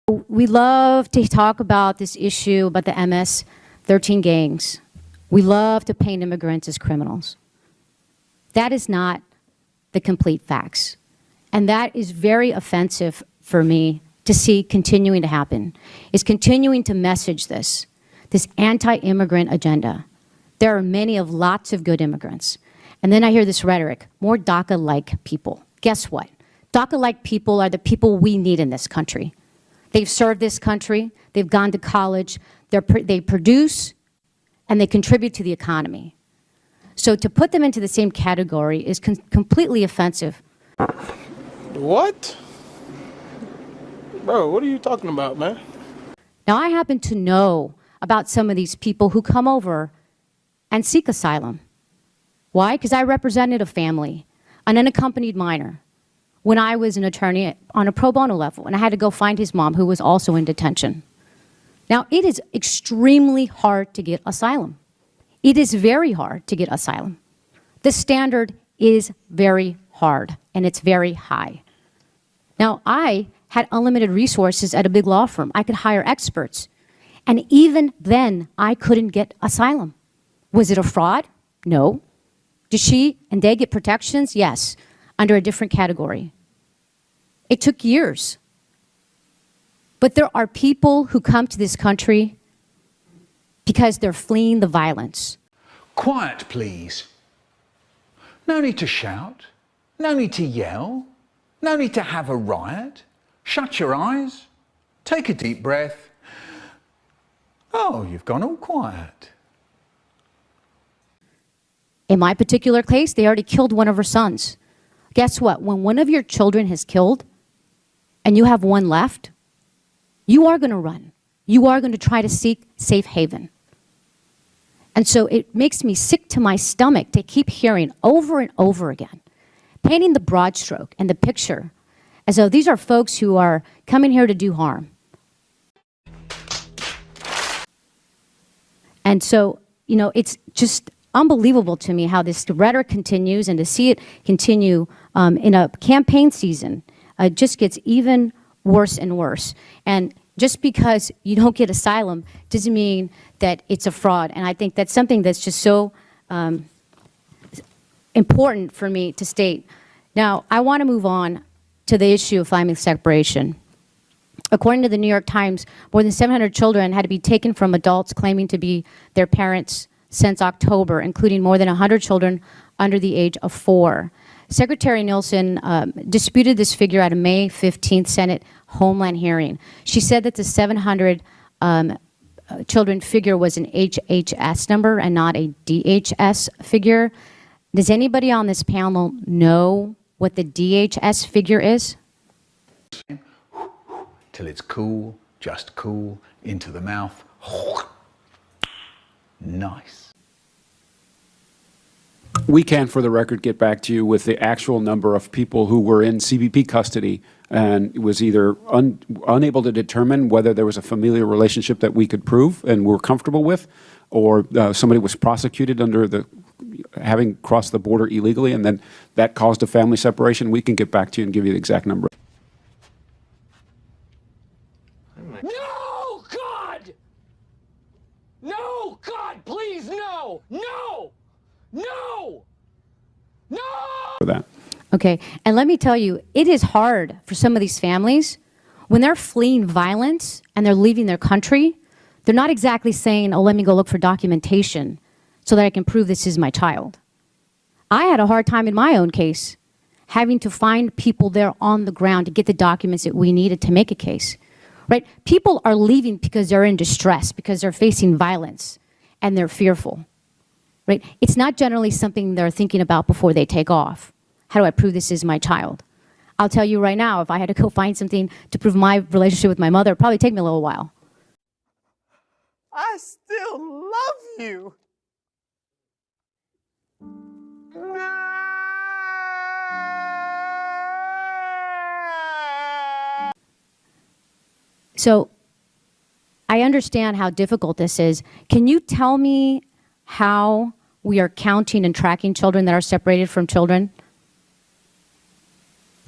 We love to talk about this issue about the MS-13 gangs. We love to paint immigrants as criminals. That is not the complete facts. And that is very offensive for me to see continuing to happen, is continuing to message this anti-immigrant agenda. There are lots of good immigrants. And then I hear this rhetoric, more DACA-like people. Guess what? DACA-like people are the people we need in this country. They've served this country, they've gone to college, they produce, and they contribute to the economy. So to put them into the same category is completely offensive. What? Bro, what are you talking about, man? Now, I happen to know about some of these people who come over and seek asylum. Why? Because I represented a family, an unaccompanied minor, when I was an attorney on a pro bono level, and I had to go find his mom, who was also in detention. Now, it is extremely hard to get asylum. It is very hard to get asylum. The standard is very hard, and it's very high. Now, I had unlimited resources at a big law firm. I could hire experts. And even then, I couldn't get asylum. Was it a fraud? No. Did she and they get protections? Yes, under a different category. It took years. But there are people who come to this country because they're fleeing the violence. Quiet, please. No need to shout. No need to yell. No need to have a riot. Shut your eyes. Take a deep breath. Oh, you've gone all quiet. In my particular case, they already killed one of her sons. Guess what? When one of your children is killed and you have one left, you are going to run. You are going to try to seek safe haven. And so it makes me sick to my stomach to keep hearing over and over again, painting the broad stroke and the picture as though these are folks who are coming here to do harm. And so, you know, it's just unbelievable to me how this rhetoric continues, and to see it continue in a campaign season just gets even worse and worse. And just because you don't get asylum doesn't mean that it's a fraud. And I think that's something that's just so important for me to state. Now, I want to move on to the issue of family separation. According to the New York Times, more than 700 children had to be taken from adults claiming to be their parents since October, including more than 100 children under the age of 4. Secretary Nielsen disputed this figure at a May 15th Senate Homeland hearing. She said that the 700 children figure was an HHS number and not a DHS figure. Does anybody on this panel know what the DHS figure is? Till it's cool, just cool, into the mouth. Nice. We can, for the record, get back to you with the actual number of people who were in CBP custody and was either unable to determine whether there was a familial relationship that we could prove and were comfortable with, or somebody was prosecuted under the having crossed the border illegally, and then that caused a family separation. We can get back to you and give you the exact number. No, God! No, God, please, no! No! No! No! For that. Okay, and let me tell you, it is hard for some of these families when they're fleeing violence and they're leaving their country. They're not exactly saying, oh, let me go look for documentation so that I can prove this is my child. I had a hard time in my own case having to find people there on the ground to get the documents that we needed to make a case. Right? People are leaving because they're in distress, because they're facing violence and they're fearful. Right? It's not generally something they're thinking about before they take off. How do I prove this is my child? I'll tell you right now, if I had to go find something to prove my relationship with my mother, it'd probably take me a little while. I still love you. So I understand how difficult this is. Can you tell me how we are counting and tracking children that are separated from children?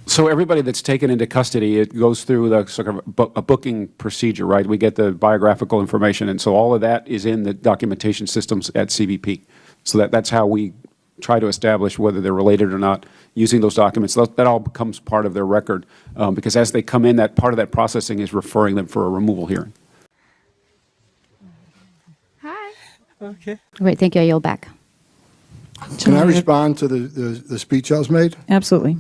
So everybody that's taken into custody, it goes through the sort of a booking procedure, right? We get the biographical information, and so all of that is in the documentation systems at CBP. So that's how we try to establish whether they're related or not using those documents. That all becomes part of their record, because as they come in, that part of that processing is referring them for a removal hearing. Hi. Okay. Great, thank you. I yield back. Can I respond to the speech that was made? Absolutely.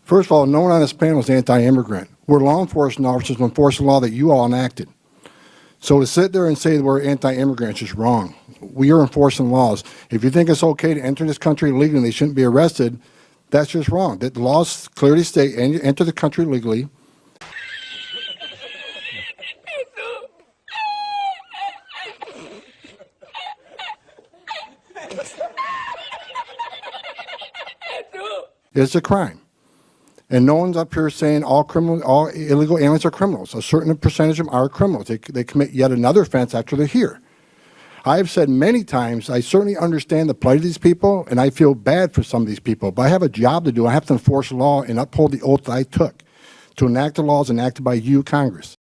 First of all, no one on this panel is anti-immigrant. We're law enforcement officers who enforce the law that you all enacted. So to sit there and say that we're anti-immigrant is just wrong. We are enforcing laws. If you think it's okay to enter this country legally and they shouldn't be arrested, that's just wrong. The laws clearly state enter the country legally. It's a crime. And no one's up here saying all illegal aliens are criminals. A certain percentage of them are criminals. They commit yet another offense after they're here. I've said many times, I certainly understand the plight of these people, and I feel bad for some of these people, but I have a job to do. I have to enforce law and uphold the oath that I took to enact the laws enacted by you, Congress.